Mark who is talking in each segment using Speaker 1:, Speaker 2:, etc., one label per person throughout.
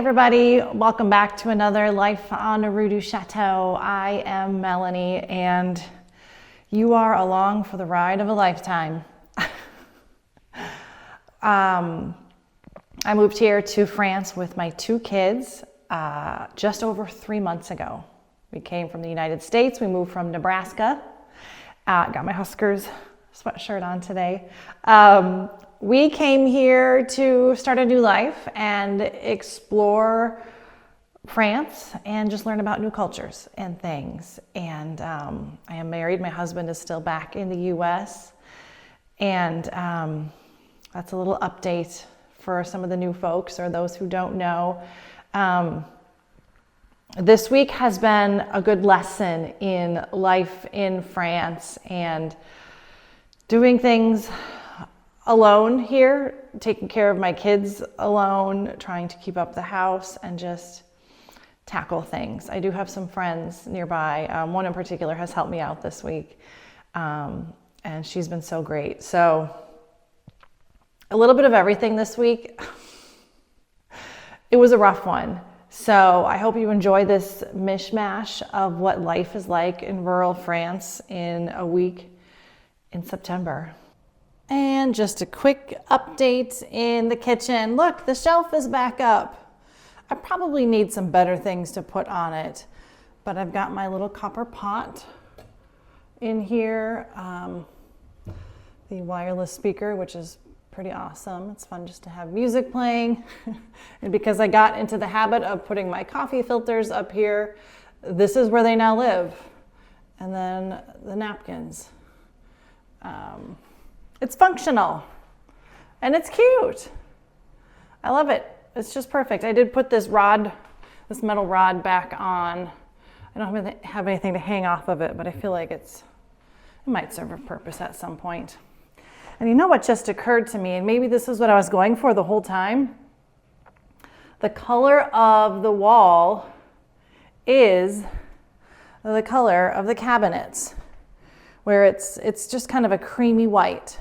Speaker 1: everybody, welcome back to another Life on Urudu Chateau. I am Melanie and you are along for the ride of a lifetime. I moved here to France with my two kids just over 3 months ago. We came from the United States. We moved from Nebraska. Got my Huskers sweatshirt on today. We came here to start a new life and explore France and just learn about new cultures and things. And I am married. My husband is still back in the US. And that's a little update for some of the new folks or those who don't know. This week has been a good lesson in life in France and doing things alone here, taking care of my kids alone, trying to keep up the house and just tackle things. I do have some friends nearby. One in particular has helped me out this week, and she's been so great. So a little bit of everything this week. It was a rough one. So I hope you enjoy this mishmash of what life is like in rural France in a week in September. And just a quick update in the kitchen. Look, the shelf is back up. I probably need some better things to put on it, but I've got my little copper pot in here, the wireless speaker, which is pretty awesome. It's fun just to have music playing. And because I got into the habit of putting my coffee filters up here, this is where they now live. And then the napkins. It's functional and it's cute. I love it. It's just perfect. I did put this metal rod back on. I don't have anything to hang off of it, but I feel like it might serve a purpose at some point. And you know what just occurred to me, and maybe this is what I was going for the whole time? The color of the wall is the color of the cabinets, where it's just kind of a creamy white.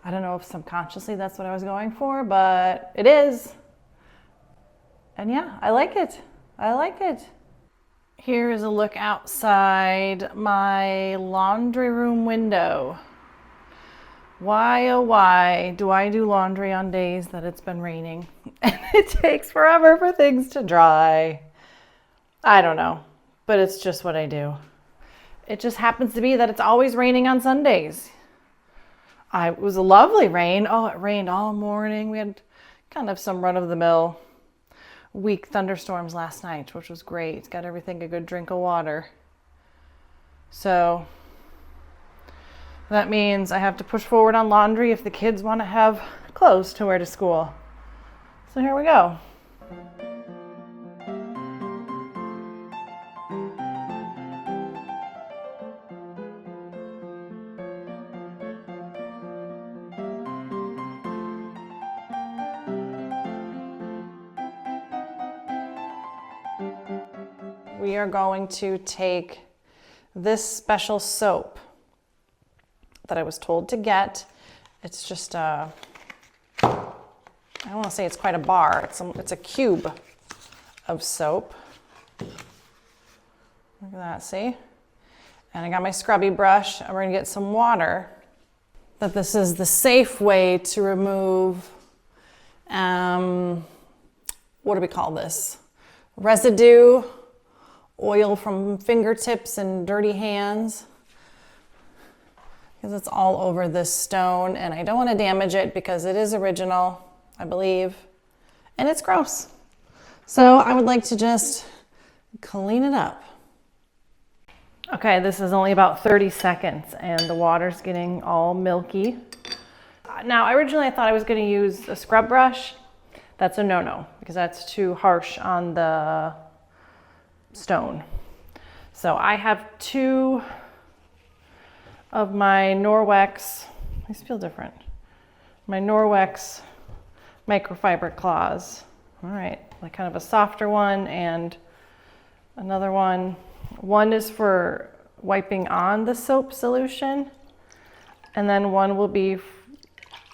Speaker 1: I don't know if subconsciously that's what I was going for, but it is. And yeah, I like it. I like it. Here is a look outside my laundry room window. Why, oh why, do I do laundry on days that it's been raining? And it takes forever for things to dry. I don't know, but it's just what I do. It just happens to be that it's always raining on Sundays. It was a lovely rain. Oh, it rained all morning. We had kind of some run-of-the-mill weak thunderstorms last night, which was great. Got everything a good drink of water. So that means I have to push forward on laundry if the kids want to have clothes to wear to school. So here we go. We are going to take this special soap that I was told to get. It's just I don't want to say it's quite a bar. It's a cube of soap. Look at that, see? And I got my scrubby brush, and we're gonna get some water. But this is the safe way to remove, what do we call this? Residue, oil from fingertips and dirty hands. Because it's all over this stone and I don't want to damage it because it is original, I believe, and it's gross. So I would like to just clean it up. Okay, this is only about 30 seconds and the water's getting all milky. Now, originally I thought I was going to use a scrub brush. That's a no-no because that's too harsh on the stone. So I have two of my Norwex, these feel different, my Norwex microfiber cloths. All right, like kind of a softer one and another one. One is for wiping on the soap solution, and then one will be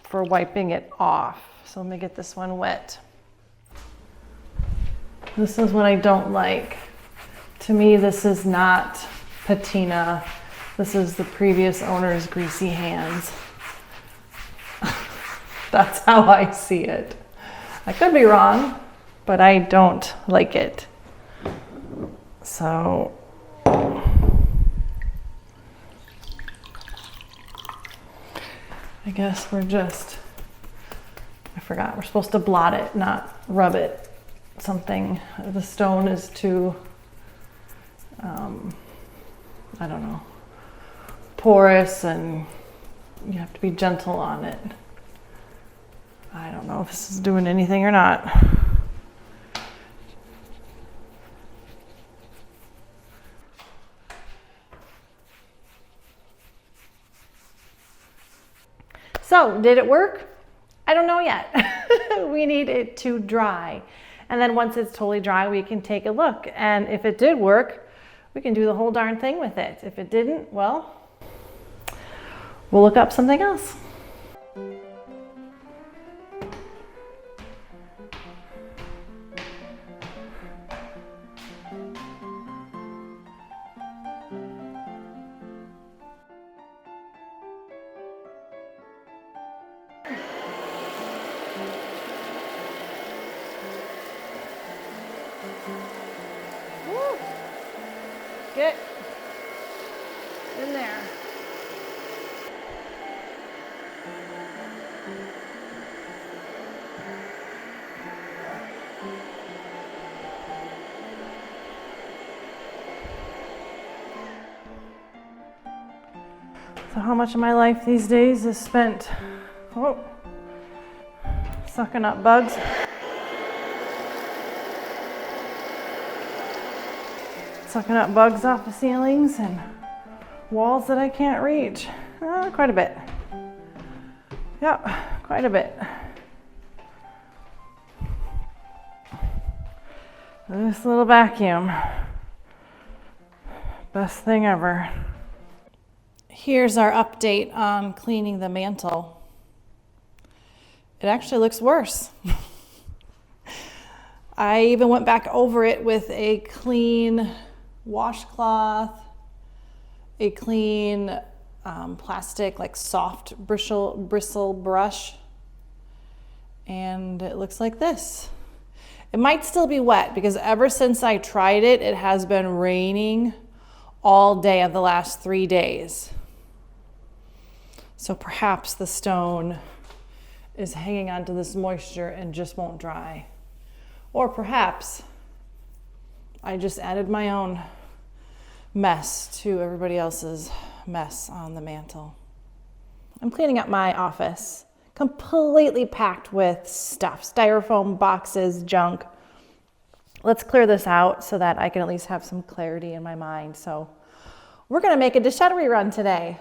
Speaker 1: for wiping it off. So let me get this one wet. This is what I don't like. To me, this is not patina. This is the previous owner's greasy hands. That's how I see it. I could be wrong, but I don't like it. So I guess we're just, I forgot, we're supposed to blot it, not rub it. Something, the stone is too, I don't know, porous, and you have to be gentle on it. I don't know if this is doing anything or not. So, did it work? I don't know yet. We need it to dry. And then once it's totally dry, we can take a look. And if it did work, we can do the whole darn thing with it. If it didn't, well, we'll look up something else. Get in there. So how much of my life these days is spent sucking up bugs? Sucking up bugs off the ceilings and walls that I can't reach. Quite a bit. Yep, quite a bit. This little vacuum, best thing ever. Here's our update on cleaning the mantle. It actually looks worse. I even went back over it with a clean washcloth, a clean plastic, like soft bristle brush, and it looks like this. It might still be wet because ever since I tried it, it has been raining all day of the last 3 days. So perhaps the stone is hanging onto this moisture and just won't dry. Or perhaps I just added my own mess to everybody else's mess on the mantle. I'm cleaning up my office, completely packed with stuff, styrofoam boxes, junk. Let's clear this out so that I can at least have some clarity in my mind. So we're gonna make a dishettery run today.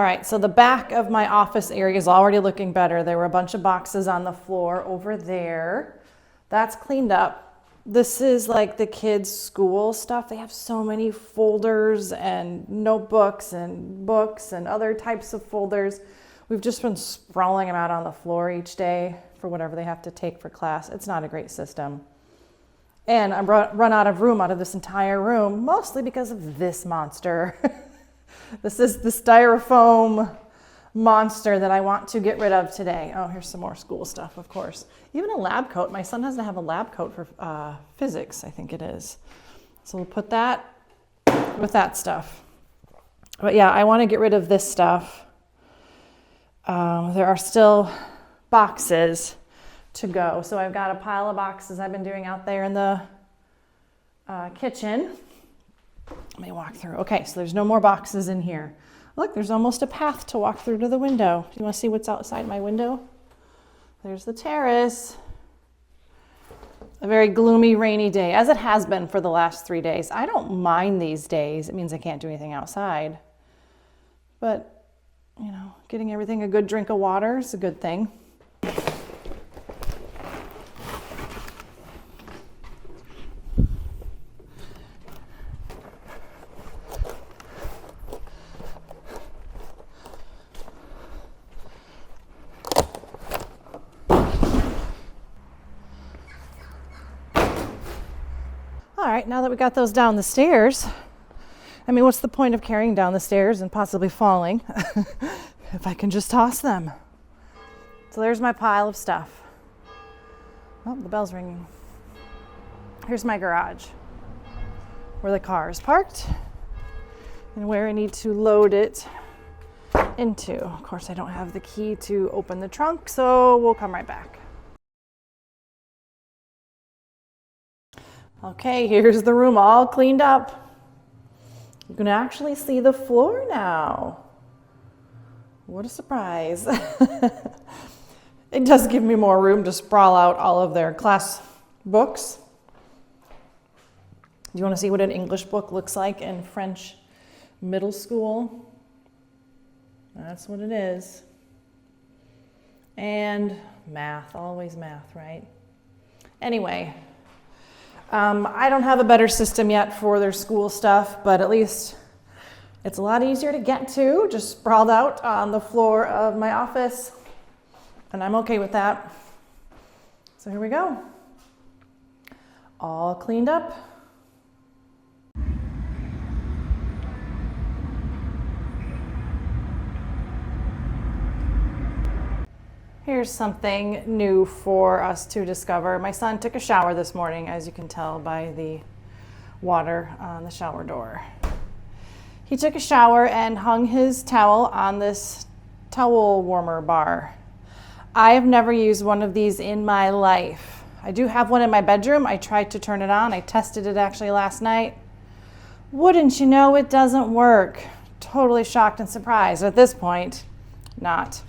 Speaker 1: All right, so the back of my office area is already looking better. There were a bunch of boxes on the floor over there. That's cleaned up. This is like the kids' school stuff. They have so many folders and notebooks and books and other types of folders. We've just been sprawling them out on the floor each day for whatever they have to take for class. It's not a great system. And I'm run out of room out of this entire room, mostly because of this monster. This is the styrofoam monster that I want to get rid of today. Oh, here's some more school stuff, of course. Even a lab coat. My son has to have a lab coat for physics, I think it is. So we'll put that with that stuff. But yeah, I want to get rid of this stuff. There are still boxes to go. So I've got a pile of boxes I've been doing out there in the kitchen. Let me walk through. Okay, so there's no more boxes in here. Look, there's almost a path to walk through to the window. Do you want to see what's outside my window? There's the terrace. A very gloomy, rainy day, as it has been for the last 3 days. I don't mind these days. It means I can't do anything outside. But, you know, getting everything a good drink of water is a good thing. All right, now that we got those down the stairs, I mean, what's the point of carrying down the stairs and possibly falling if I can just toss them? So there's my pile of stuff. Oh, the bell's ringing. Here's my garage where the car is parked and where I need to load it into. Of course, I don't have the key to open the trunk, so we'll come right back. Okay, here's the room all cleaned up. You can actually see the floor now. What a surprise. It does give me more room to sprawl out all of their class books. Do you want to see what an English book looks like in French middle school? That's what it is. And math, always math, right? Anyway. I don't have a better system yet for their school stuff, but at least it's a lot easier to get to, just sprawled out on the floor of my office, and I'm okay with that. So here we go. All cleaned up. Here's something new for us to discover. My son took a shower this morning, as you can tell by the water on the shower door. He took a shower and hung his towel on this towel warmer bar. I have never used one of these in my life. I do have one in my bedroom. I tried to turn it on. I tested it actually last night. Wouldn't you know, it doesn't work. Totally shocked and surprised. At this point, not.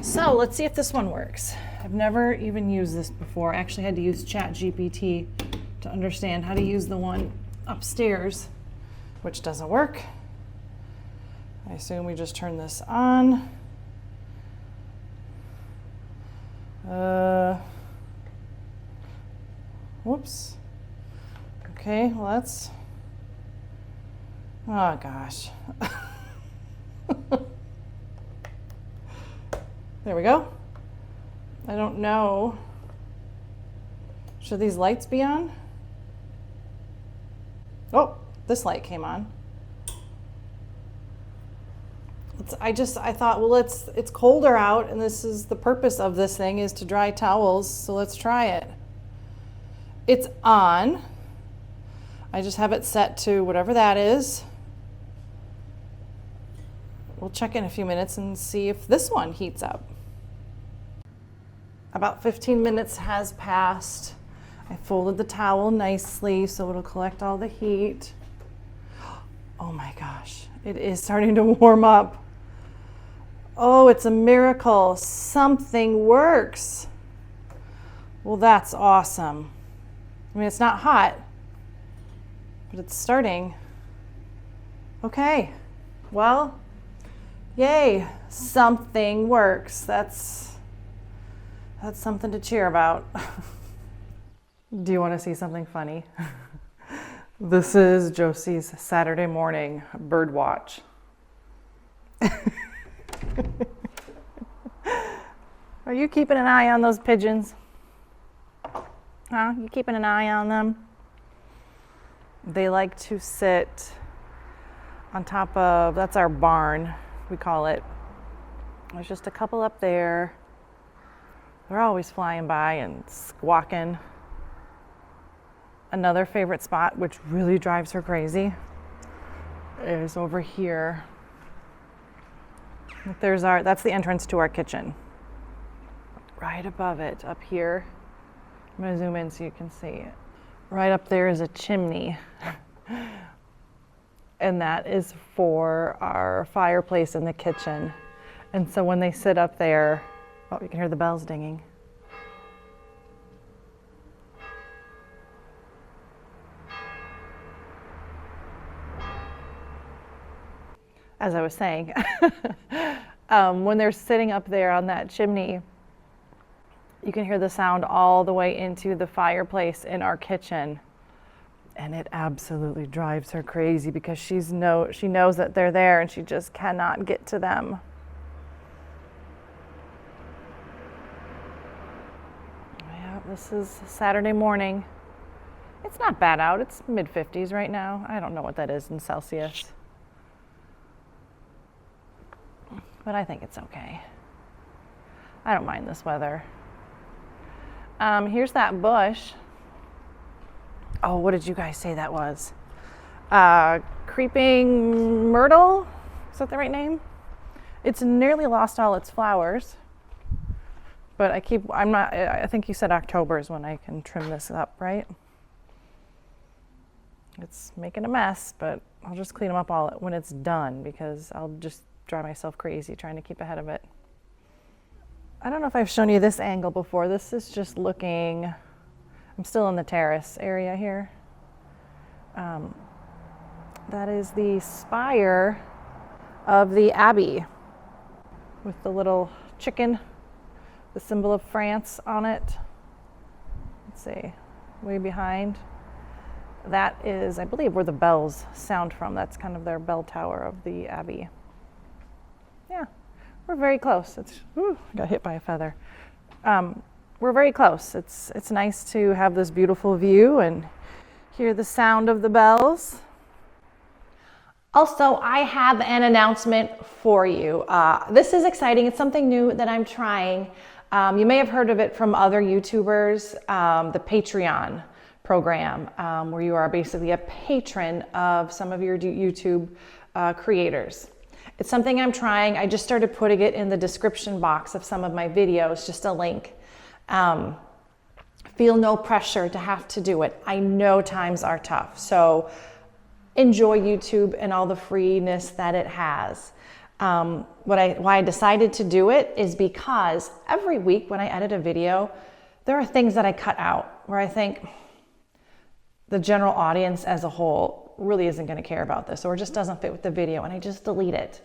Speaker 1: So let's see if this one works. I've never even used this before. I actually had to use ChatGPT to understand how to use the one upstairs, which doesn't work. I assume we just turn this on. Whoops. Okay, well that's, oh gosh. There we go. I don't know. Should these lights be on? Oh, this light came on. I thought, well, it's colder out, and this is the purpose of this thing is to dry towels, so let's try it. It's on. I just have it set to whatever that is. We'll check in a few minutes and see if this one heats up. About 15 minutes has passed. I folded the towel nicely so it'll collect all the heat. Oh my gosh, it is starting to warm up. Oh, it's a miracle. Something works. Well, that's awesome. I mean, it's not hot, but it's starting. Okay, well, yay, something works. That's something to cheer about. Do you want to see something funny? This is Josie's Saturday morning bird watch. Are you keeping an eye on those pigeons? Huh? You keeping an eye on them? They like to sit on top of, that's our barn, we call it. There's just a couple up there. They're always flying by and squawking. another favorite spot, which really drives her crazy, is over here. That's the entrance to our kitchen. Right above it, up here. I'm gonna zoom in so you can see it. Right up there is a chimney. And that is for our fireplace in the kitchen. And so when they sit up there, oh, you can hear the bells dinging. As I was saying, when they're sitting up there on that chimney, you can hear the sound all the way into the fireplace in our kitchen. And it absolutely drives her crazy because she knows that they're there and she just cannot get to them. Yeah, this is Saturday morning. It's not bad out. It's mid-50s right now. I don't know what that is in Celsius. But I think it's okay. I don't mind this weather. Here's that bush. Oh, what did you guys say that was? Creeping myrtle? Is that the right name? It's nearly lost all its flowers. But I think you said October is when I can trim this up, right? It's making a mess, but I'll just clean them up all when it's done because I'll just drive myself crazy trying to keep ahead of it. I don't know if I've shown you this angle before. This is just looking, I'm still in the terrace area here. That is the spire of the abbey with the little chicken, the symbol of France on it. Let's see, way behind. That is, I believe, where the bells sound from. That's kind of their bell tower of the abbey. Yeah, we're very close. I got hit by a feather. We're very close. It's nice to have this beautiful view and hear the sound of the bells. Also, I have an announcement for you. This is exciting. It's something new that I'm trying. You may have heard of it from other YouTubers, the Patreon program, where you are basically a patron of some of your YouTube creators. It's something I'm trying. I just started putting it in the description box of some of my videos, just a link. Feel no pressure to have to do it. I know times are tough, so enjoy YouTube and all the freeness that it has. Why I decided to do it is because every week when I edit a video, there are things that I cut out where I think the general audience as a whole really isn't going to care about this, or it just doesn't fit with the video, and I just delete it.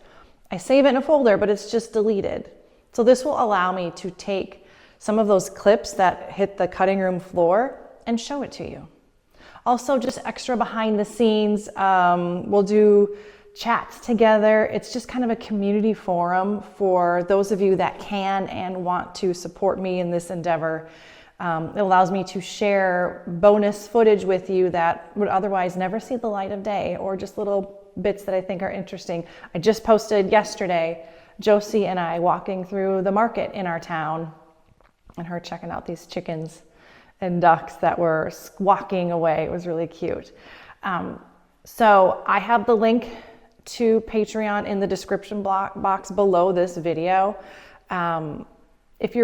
Speaker 1: I save it in a folder, but it's just deleted. So this will allow me to take some of those clips that hit the cutting room floor and show it to you. Also, just extra behind the scenes, we'll do chats together. It's just kind of a community forum for those of you that can and want to support me in this endeavor. It allows me to share bonus footage with you that would otherwise never see the light of day, or just little bits that I think are interesting. I just posted yesterday, Josie and I walking through the market in our town, and her checking out these chickens and ducks that were squawking away. It was really cute. So I have the link to Patreon in the description box below this video. If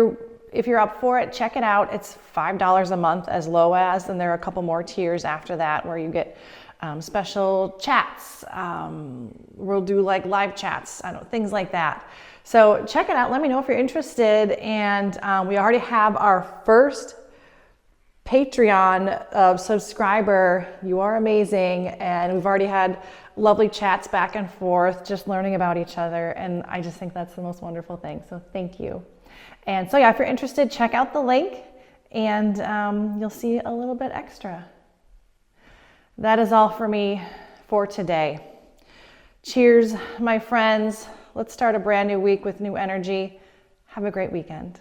Speaker 1: you're up for it, check it out. It's $5 a month as low as, and there are a couple more tiers after that where you get special chats. We'll do like live chats, things like that. So check it out. Let me know if you're interested. And we already have our first Patreon subscriber. You are amazing. And we've already had lovely chats back and forth, just learning about each other. And I just think that's the most wonderful thing. So thank you. And so yeah, if you're interested, check out the link and you'll see a little bit extra. That is all for me for today. Cheers, my friends. Let's start a brand new week with new energy. Have a great weekend.